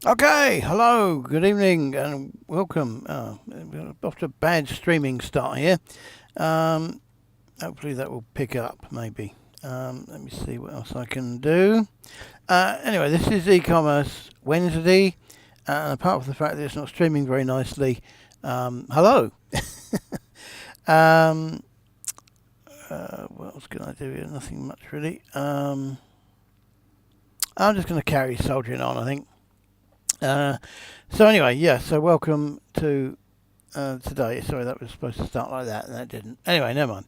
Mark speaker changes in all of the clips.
Speaker 1: Okay, hello, good evening, and welcome. We're off to a bad streaming start here. Um, Hopefully that will pick up, maybe. Let me see what else I can do. Anyway, this is eCommerce Wednesday, and apart from the fact that it's not streaming very nicely, hello. um, what else can I do here? Nothing much really. I'm just going to carry soldiering on, I think. Uh, so anyway, yeah. So welcome to today. Sorry, that was supposed to start like that, and that didn't. Anyway, never mind.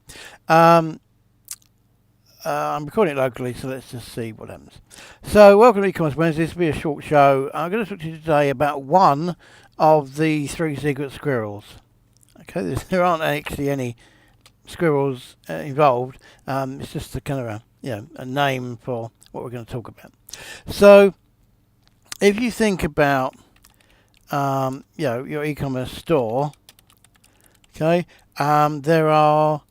Speaker 1: Um, I'm recording it locally, so let's just see what happens. So welcome to eCommerce Wednesday. This will be a short show. I'm going to talk to you today about one of the three secret squirrels. Okay, there aren't actually any squirrels involved. It's just a kind of a name for what we're going to talk about. So if you think about your e-commerce store, okay, there are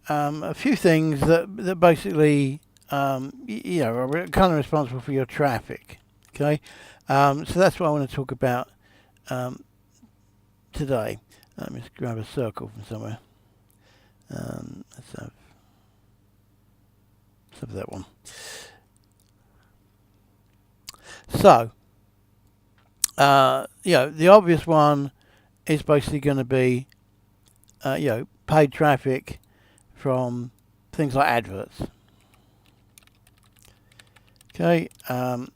Speaker 1: a few things that basically are kind of responsible for your traffic. Okay, so that's what I want to talk about today. Let me just grab a circle from somewhere. Let's have that one. So, the obvious one is basically going to be, paid traffic from things like adverts. Okay, so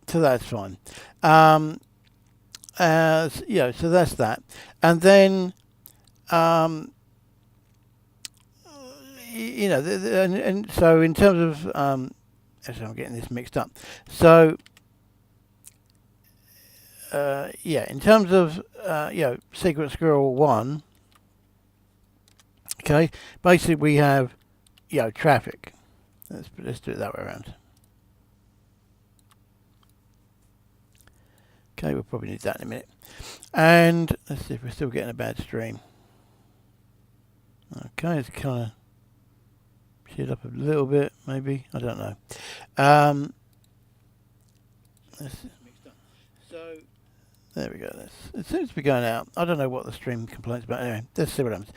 Speaker 1: that's fine. So that's that, and then, and so in terms of, actually, I'm getting this mixed up. So, in terms of, Secret Squirrel 1, okay, basically we have, traffic. Let's do it that way around. Okay, we'll probably need that in a minute. And let's see if we're still getting a bad stream. Okay, it's kind of shit up a little bit, maybe. I don't know. So there we go. It seems to be going out. I don't know what the stream complains about. Anyway, let's see what happens.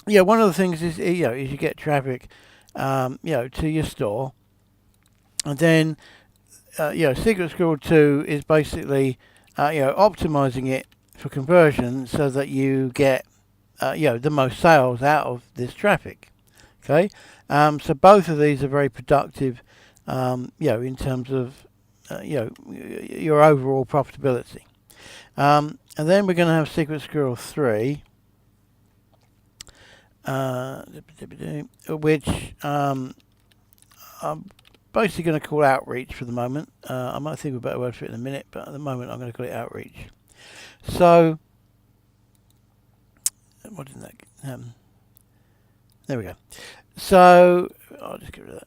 Speaker 1: One of the things is is you get traffic, to your store, and then Secret Squirrel 2 is basically optimizing it for conversion so that you get the most sales out of this traffic. Okay, so both of these are very productive, in terms of your overall profitability. And then we're going to have Secret Squirrel 3, which I'm basically going to call outreach for the moment. I might think of a better word for it in a minute, but at the moment I'm going to call it outreach. So, what did that happen? There we go. So, I'll just get rid of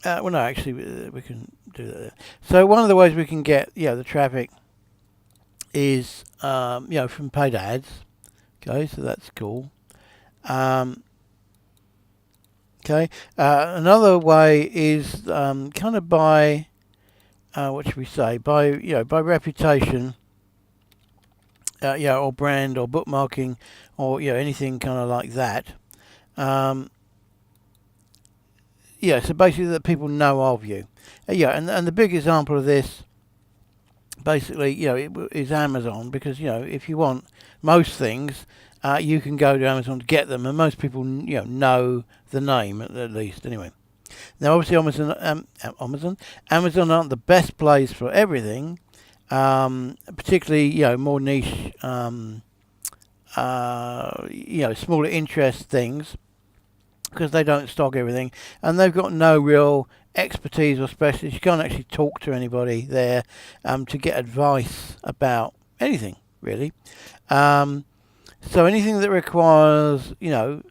Speaker 1: that. No, actually, we can do that there. So, one of the ways we can get the traffic is from paid ads. Okay, so that's cool. Okay. Another way is kind of by what should we say? By reputation, or brand or bookmarking, or anything kind of like that. So basically that people know of you. And the big example of this, basically, is Amazon, because if you want most things, you can go to Amazon to get them, and most people know the name at least. Anyway, now obviously Amazon aren't the best place for everything, particularly more niche, smaller interest things, because they don't stock everything, and they've got no real expertise or specialists. You can't actually talk to anybody there to get advice about anything really. So anything that requires, kind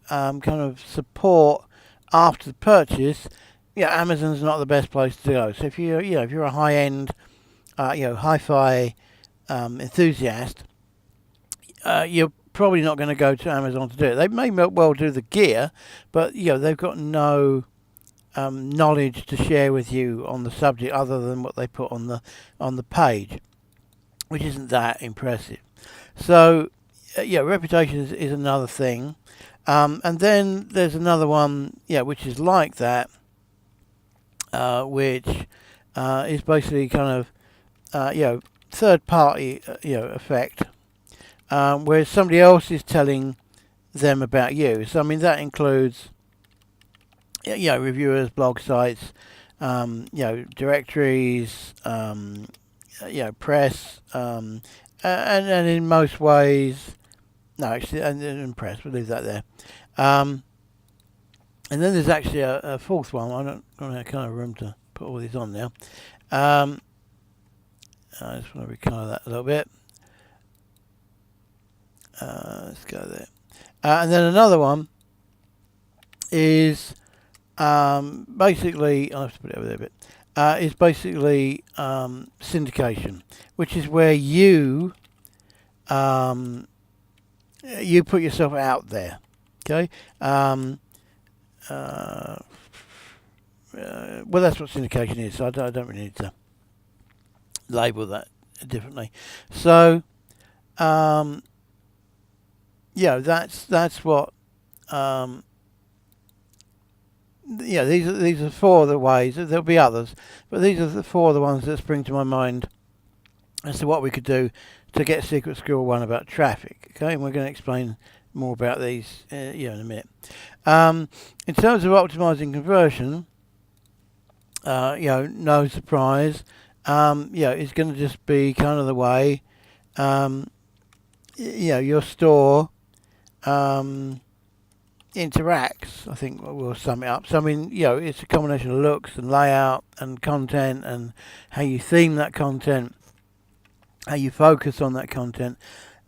Speaker 1: of support after the purchase, Amazon's not the best place to go. So if you're a high-end, hi-fi enthusiast, you're probably not going to go to Amazon to do it. They may well do the gear, but they've got no knowledge to share with you on the subject other than what they put on the page, which isn't that impressive. So yeah, reputation is another thing, and then there's another one, which is like that, which is basically kind of third party effect, where somebody else is telling them about you. So I mean that includes reviewers, blog sites, directories, press, and in most ways, no, actually, and press. We'll leave that there. And then there's actually a fourth one. I don't have kind of room to put all these on now. I just want to recolor that a little bit. Let's go there. And then another one is basically, I'll have to put it over there a bit, is basically syndication, which is where you put yourself out there. Okay. Well, that's what syndication is. So I don't really need to label that differently. So, that's what. These are four of the ways. There'll be others, but these are the four of the ones that spring to my mind as to what we could do to get Secret Squirrel 1 about traffic. Okay, and we're going to explain more about these in a minute. In terms of optimizing conversion, no surprise. It's going to just be kind of the way your store interacts. I think we'll sum it up. So I mean, it's a combination of looks and layout and content and how you theme that content, how you focus on that content,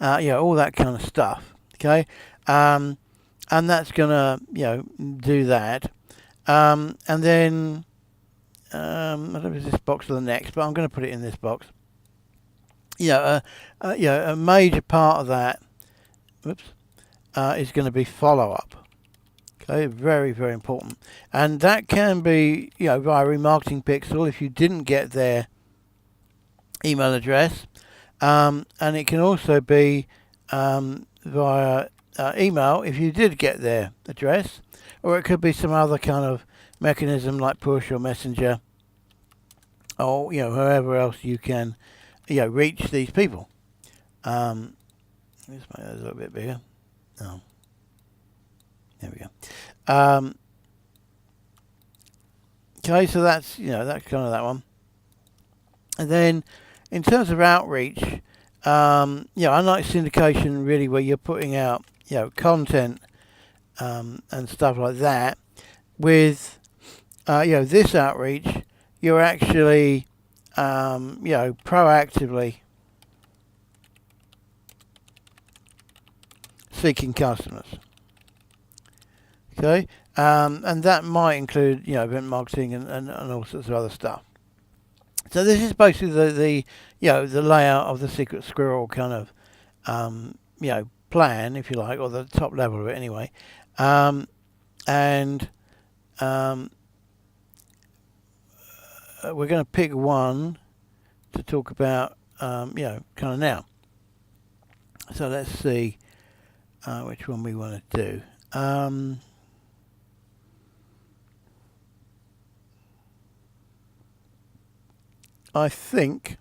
Speaker 1: all that kind of stuff. Okay, and that's gonna do that, and then I don't know if it's this box or the next, but I'm going to put it in this box. A major part of that, is going to be follow up. Okay, very, very important. And that can be, via Remarketing Pixel if you didn't get their email address. And it can also be via email if you did get their address. Or it could be some other kind of mechanism like push or messenger. Or, however else you can, reach these people. Let's make that a little bit bigger. Oh. There we go. Okay, so that's that's kind of that one. And then in terms of outreach, unlike syndication, really, where you're putting out content and stuff like that, with this outreach, you're actually proactively seeking customers. Okay, and that might include event marketing and all sorts of other stuff. So this is basically the layout of the Secret Squirrel kind of plan, if you like, or the top level of it anyway. And we're going to pick one to talk about kind of now. So let's see which one we want to do. I think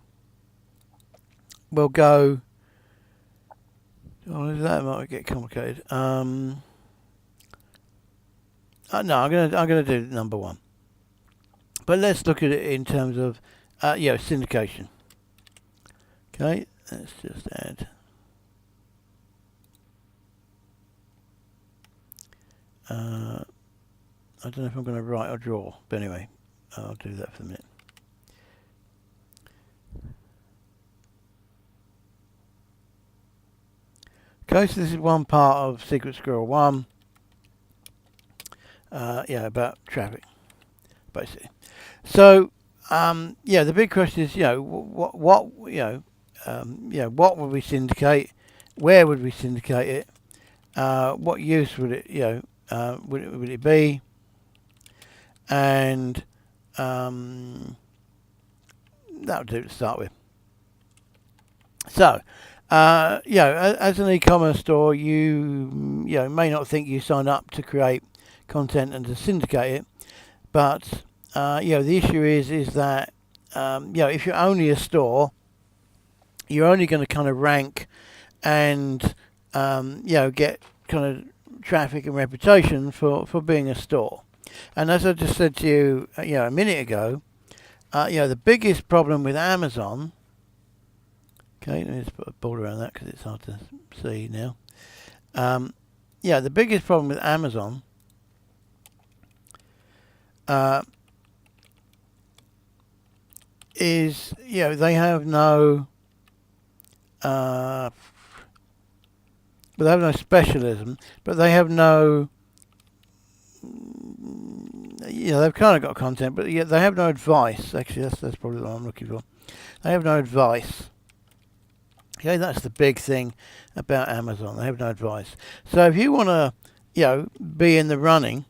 Speaker 1: we'll go. Oh, that might get complicated. No, I'm gonna do number one. But let's look at it in terms of syndication. Okay, let's just add. I don't know if I'm going to write or draw, but anyway, I'll do that for a minute. Okay, so this is one part of Secret Squirrel 1. About traffic, basically. So, the big question is, what would we syndicate? Where would we syndicate it? What use would it, would it be? and that'll do to start with. So, as an e-commerce store, you may not think you sign up to create content and to syndicate it, but the issue is that if you're only a store, you're only going to kind of rank and get kind of traffic and reputation for being a store. And as I just said to you, a minute ago, the biggest problem with Amazon. Okay, let me just put a border around that because it's hard to see now. The biggest problem with Amazon is they have no specialism, but they have no they've kind of got content, but they have no advice. Actually, that's probably what I'm looking for. They have no advice. Okay, that's the big thing about Amazon. They have no advice. So if you want to, be in the running,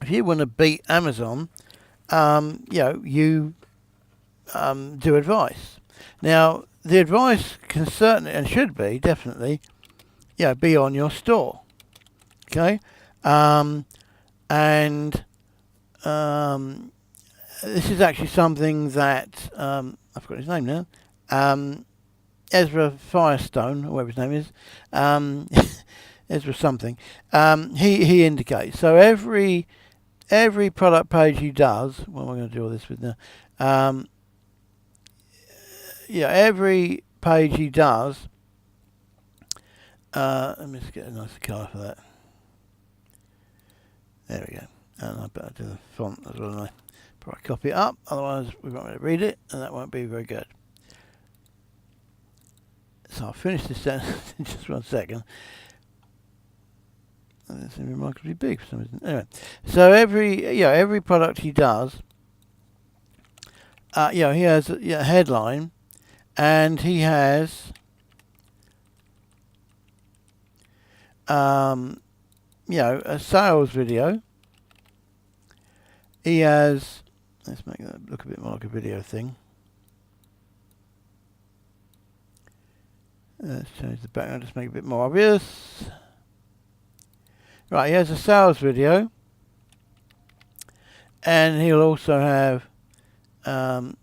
Speaker 1: if you want to beat Amazon, you do advice. Now, the advice can certainly and should be definitely, be on your store. Okay, this is actually something that I've got his name now. Ezra Firestone, or whatever his name is, Ezra something. He indicates. So every product page he does. What am I going to do all this with now? Every page he does. Let me just get a nicer colour for that. There we go. And I better do the font as well, don't I? Probably copy it up, otherwise we won't be able to read it, and that won't be very good. So I'll finish this sentence in just 1 second. That's remarkably big for some reason. Anyway, so every product he does, he has a headline, and he has a sales video. He has, let's make that look a bit more like a video thing. Let's change the background, just make it a bit more obvious. Right, he has a sales video, and he'll also have, I'll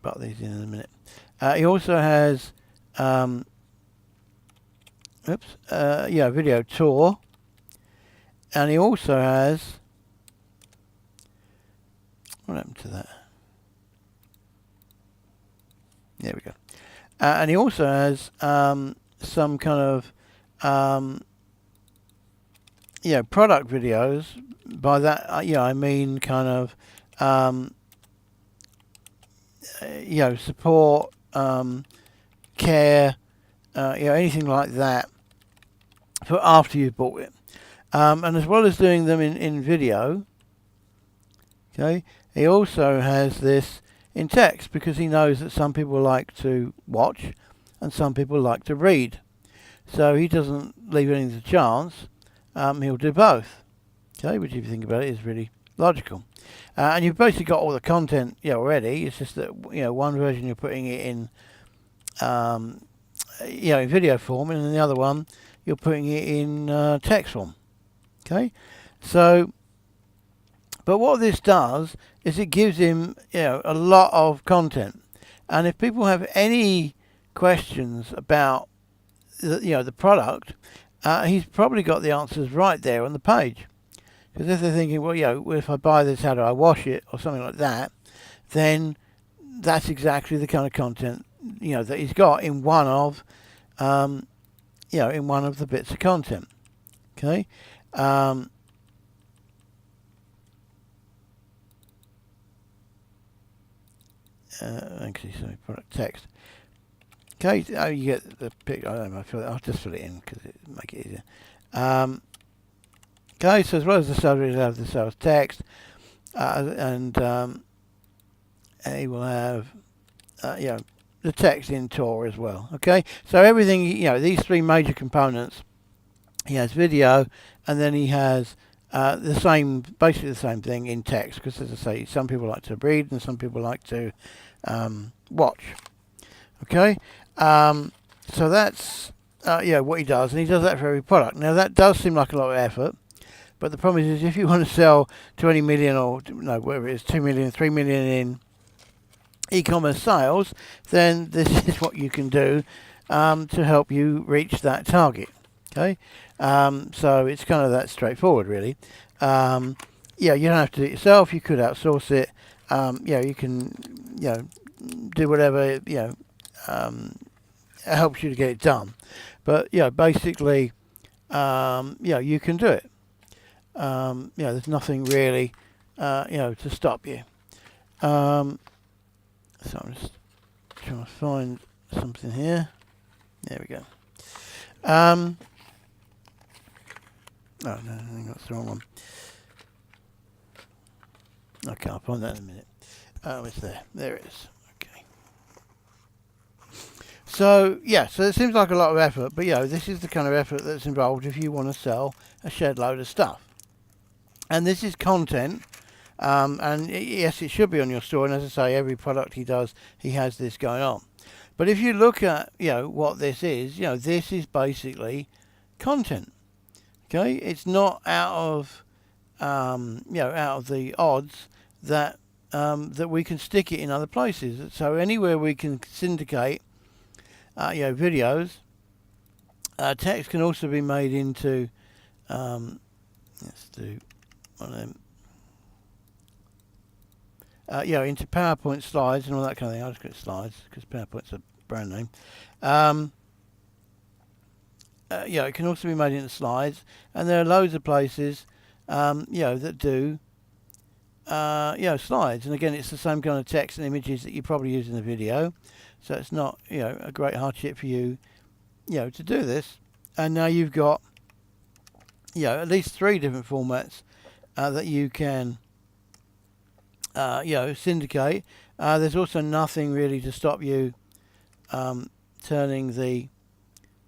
Speaker 1: butt these in a minute. He also has, video tour, and he also has, what happened to that? There we go. And he also has some kind of product videos. By that I mean kind of support, care, anything like that for after you've bought it. And as well as doing them in video, okay, he also has this in text, because he knows that some people like to watch and some people like to read. So he doesn't leave anything to chance. He'll do both. Okay, which if you think about it is really logical. And you've basically got all the content already. It's just that one version you're putting it in in video form, and in the other one you're putting it in text form. Okay, so but what this does is it gives him a lot of content, and if people have any questions about the product, he's probably got the answers right there on the page. Because if they're thinking, well, if I buy this, how do I wash it, or something like that, then that's exactly the kind of content that he's got in one of in one of the bits of content. Okay. Actually, sorry, product text. Okay, you get the pic. I don't know. I'll just fill it in because it make it easier. Okay, so as well as the subject, you'll have the sales text, and he will have the text in tour as well. Okay, so everything these three major components. He has video, and then he has basically the same thing in text, because as I say, some people like to read and some people like to watch. Okay, so that's what he does, and he does that for every product. Now that does seem like a lot of effort, but the problem is if you want to sell 20 million or no, whatever it is, 2 million, 3 million in e-commerce sales, then this is what you can do to help you reach that target. Okay, so it's kind of that straightforward, really. You don't have to do it yourself. You could outsource it. You can, do whatever helps you to get it done. But basically, you can do it. There's nothing really, to stop you. So I'm just trying to find something here. There we go. Oh no, I think that's the wrong one. Okay, I'll find that in a minute. Oh, it's there. There it is. Okay. So it seems like a lot of effort, but this is the kind of effort that's involved if you want to sell a shed load of stuff. And this is content. And yes, it should be on your store. And as I say, every product he does, he has this going on. But if you look at what this is, this is basically content. Okay, it's not out of the odds that that we can stick it in other places. So anywhere we can syndicate, videos, text can also be made into. Let's do one of them. Into PowerPoint slides and all that kind of thing. I'll just get slides because PowerPoint's a brand name. It can also be made into slides, and there are loads of places, that do, slides. And again, it's the same kind of text and images that you probably use in the video, so it's not, a great hardship for you, to do this. And now you've got, at least 3 different formats that you can. Syndicate. There's also nothing really to stop you turning the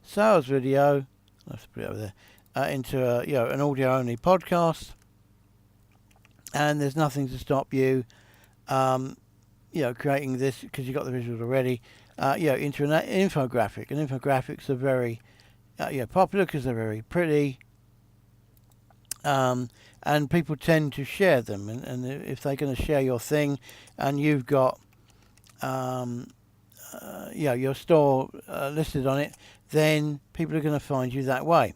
Speaker 1: sales video, let's put it over there, into an audio only podcast, and there's nothing to stop you creating this, because you've got the visuals already, into an infographic. And infographics are very popular because they're very pretty. And people tend to share them, and if they're going to share your thing, and you've got your store listed on it, then people are going to find you that way.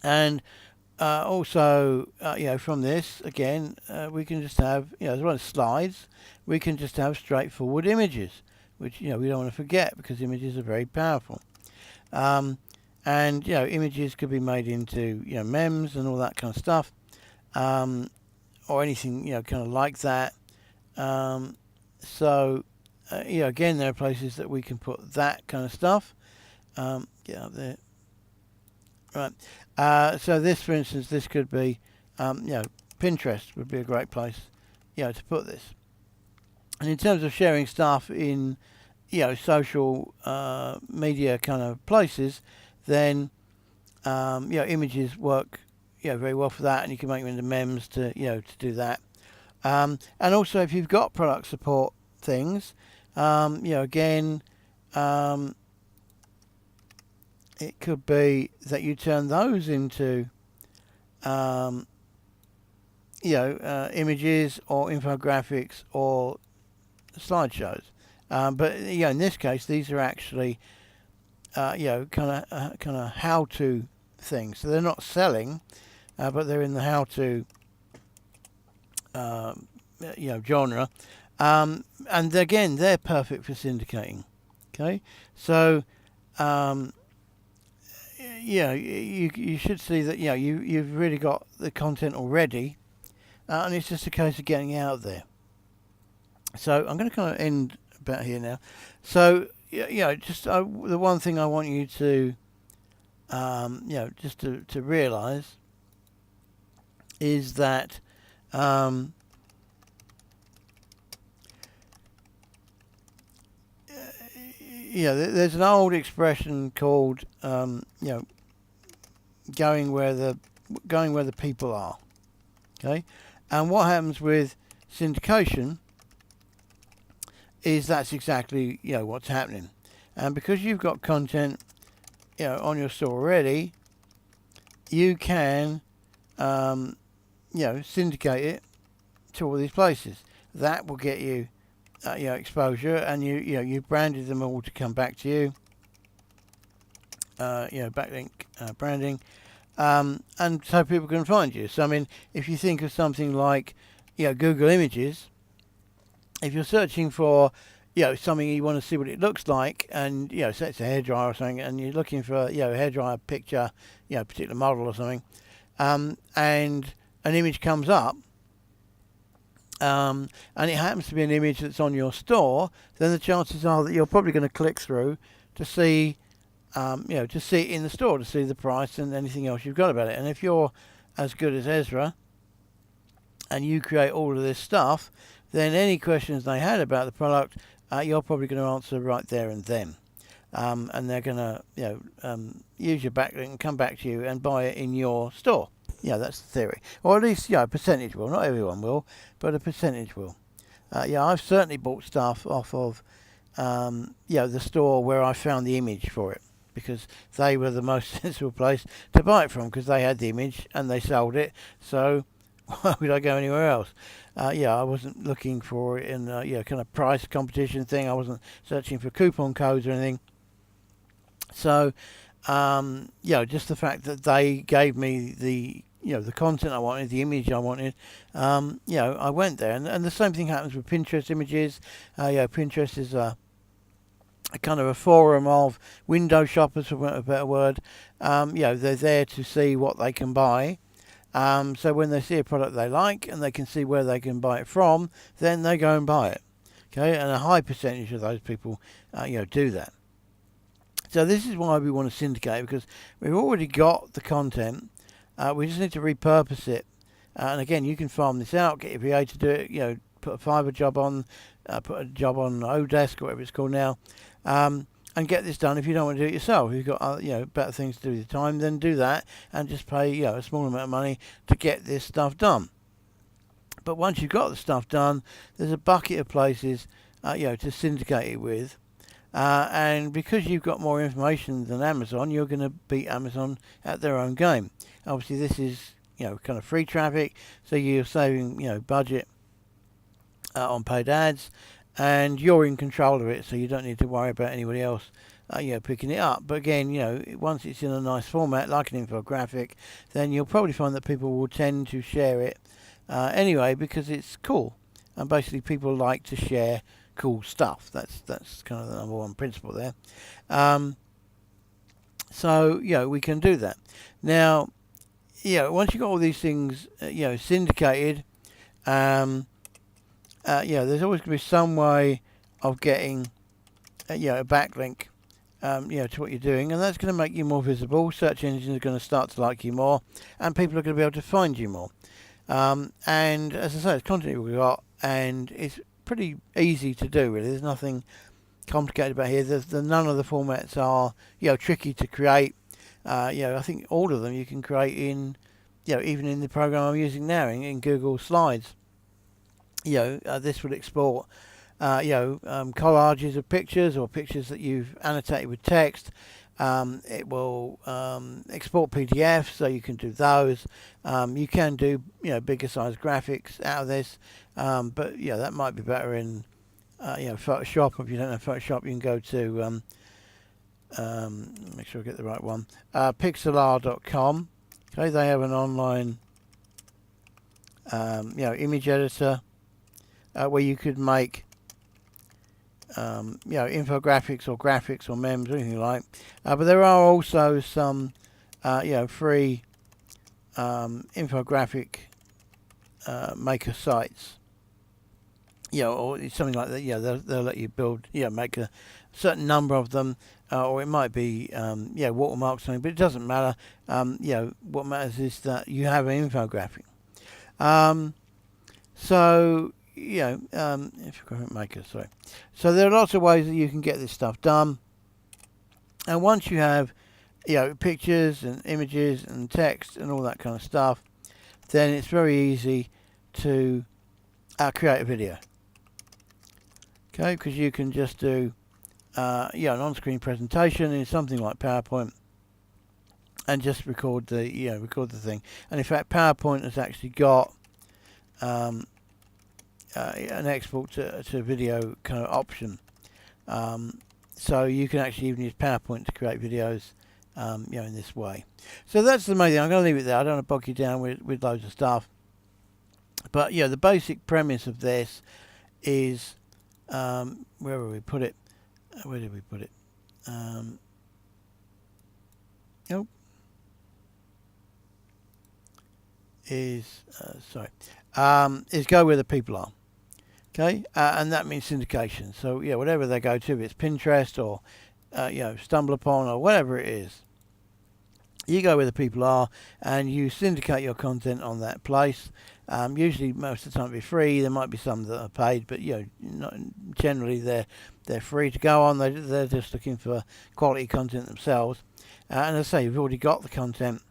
Speaker 1: And also, from this again, we can just have, as well as slides, we can just have straightforward images, which we don't want to forget, because images are very powerful. And images could be made into memes and all that kind of stuff. Or anything kind of like that. Again, there are places that we can put that kind of stuff. Get up there. Right. So this, for instance, this could be, Pinterest would be a great place, to put this. And in terms of sharing stuff in, social media kind of places, then, images work very well for that, and you can make them into memes to do that. And also, if you've got product support things, again, it could be that you turn those into images or infographics or slideshows. But in this case, these are actually kind of how-to things. So they're not selling. But they're in the how-to, genre, and again, they're perfect for syndicating. Okay, so you should see that you've really got the content already, and it's just a case of getting it out there. So I'm going to kind of end about here now. So just the one thing I want you to, just to realise. Is that there's an old expression called going where the going where the people are. Okay, and what happens with syndication is that's exactly what's happening. And because you've got content on your store already, you can syndicate it to all these places. That will get you exposure, and you've branded them all to come back to you. Backlink branding, and so people can find you. So I mean, if you think of something like Google Images, if you're searching for something, you want to see what it looks like, and say it's a hairdryer or something, and you're looking for a hairdryer picture, a particular model or something, and an image comes up, and it happens to be an image that's on your store, then the chances are that you're probably going to click through to see to see it in the store, to see the price and anything else you've got about it. And if you're as good as Ezra and you create all of this stuff, then any questions they had about the product, you're probably going to answer right there and then. And they're going to use your backlink and come back to you and buy it in your store. That's the theory. Or at least a percentage will. Not everyone will, but a percentage will. I've certainly bought stuff off of the store where I found the image for it, because they were the most sensible place to buy it from, because they had the image and they sold it. So why would I go anywhere else? I wasn't looking for it in kind of price competition thing. I wasn't searching for coupon codes or anything. So just the fact that they gave me the the content I wanted, the image I wanted, I went there. And the same thing happens with Pinterest images. Pinterest is a kind of a forum of window shoppers, for want of a better word. They're there to see what they can buy. So when they see a product they like and they can see where they can buy it from, then they go and buy it. Okay, and a high percentage of those people, do that. So this is why we want to syndicate, because we've already got the content. We just need to repurpose it. And again, you can farm this out, get your VA to do it. Put a Fiverr job on, put a job on Odesk or whatever it's called now. And get this done. If you don't want to do it yourself, if you've got better things to do with your time, then do that and just pay a small amount of money to get this stuff done. But once you've got the stuff done, there's a bucket of places to syndicate it with, and because you've got more information than Amazon, you're going to beat Amazon at their own game. Obviously, this is kind of free traffic, so you're saving budget on paid ads. And you're in control of it, so you don't need to worry about anybody else, picking it up. But again, once it's in a nice format, like an infographic, then you'll probably find that people will tend to share it anyway, because it's cool. And basically, people like to share cool stuff. That's kind of the number one principle there. So we can do that. Now, once you've got all these things, syndicated. There's always going to be some way of getting, a backlink, to what you're doing, and that's going to make you more visible. Search engines are going to start to like you more, and people are going to be able to find you more. And as I say, it's content we've got, and it's pretty easy to do. Really, there's nothing complicated about here. None of the formats are, tricky to create. I think all of them you can create in, even in the program I'm using now in Google Slides. This will export, collages of pictures or pictures that you've annotated with text. It will export PDFs, so you can do those. You can do, bigger size graphics out of this, but that might be better in, Photoshop. If you don't know Photoshop, you can go to, make sure I get the right one, pixlr.com. Okay, they have an online, image editor. Where you could make, infographics or graphics or memes or anything like. But there are also some, free infographic maker sites. Or something like that. They'll let you build, make a certain number of them, or it might be, watermark something. But it doesn't matter. What matters is that you have an infographic. Infographic maker, sorry. So there are lots of ways that you can get this stuff done. And once you have pictures and images and text and all that kind of stuff, then it's very easy to create a video. Okay, because you can just do an on-screen presentation in something like PowerPoint and just record the thing. And in fact, PowerPoint has actually got an export to video kind of option. So you can actually even use PowerPoint to create videos, in this way. So that's the main thing. I'm going to leave it there. I don't want to bog you down with loads of stuff. But the basic premise of this is, where did we put it? Is go where the people are. Okay, and that means syndication. So whatever they go to, if it's Pinterest or StumbleUpon or whatever it is, you go where the people are and you syndicate your content on that place. Usually, most of the time, it'll be free. There might be some that are paid, but generally they're free to go on. They're just looking for quality content themselves. And as I say, you've already got the content.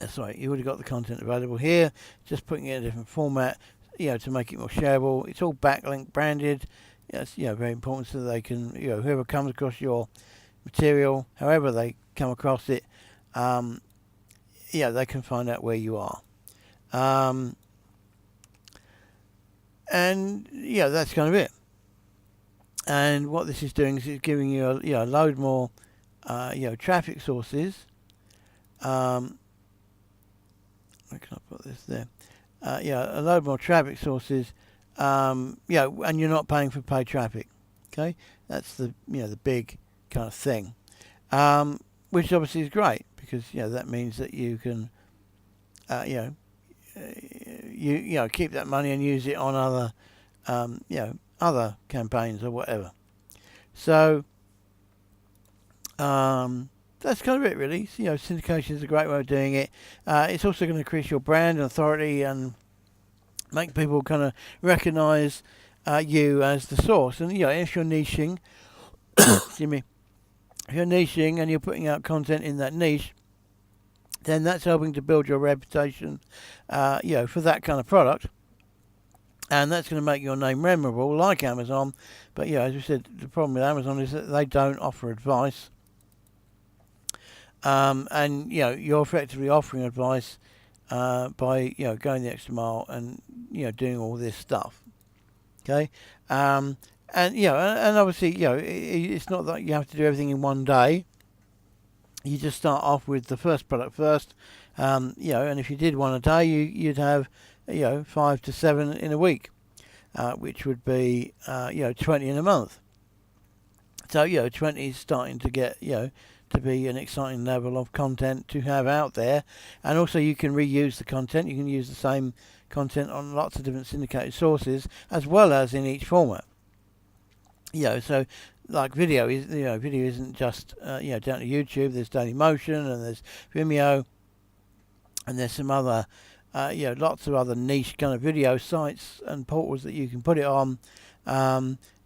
Speaker 1: You've already got the content available here. Just putting it in a different format, to make it more shareable. It's all backlink branded. It's very important so that they can, whoever comes across your material, however they come across it, they can find out where you are. And that's kind of it. And what this is doing is it's giving you a load more traffic sources. Where can I put this there? A load more traffic sources. And you're not paying for paid traffic. Okay, that's the big kind of thing, which obviously is great because that means that you can keep that money and use it on other other campaigns or whatever. So that's kind of it, really. Syndication is a great way of doing it. It's also going to increase your brand and authority and make people kind of recognise you as the source. And if you're niching, excuse me, if you're niching and you're putting out content in that niche, then that's helping to build your reputation, for that kind of product. And that's going to make your name memorable, like Amazon. But as we said, the problem with Amazon is that they don't offer advice. And you're effectively offering advice by going the extra mile and doing all this stuff. Okay, and obviously it's not that you have to do everything in one day. You just start off with the first product first, and if you did one a day, you'd have 5 to 7 in a week, which would be 20 in a month. So 20 is starting to get to be an exciting level of content to have out there. And also you can reuse the content. You can use the same content on lots of different syndicated sources as well as in each format. So like video isn't just down to YouTube. There's Dailymotion and there's Vimeo and there's some other lots of other niche kind of video sites and portals that you can put it on.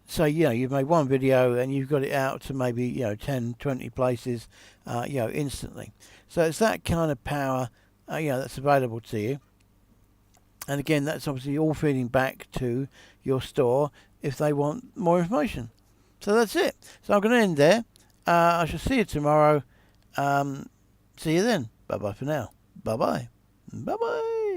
Speaker 1: So you've made one video and you've got it out to maybe 10, 20 places instantly. So it's that kind of power that's available to you. And again, that's obviously all feeding back to your store if they want more information. So that's it. So I'm going to end there. I shall see you tomorrow. See you then. Bye bye for now. Bye bye. Bye bye.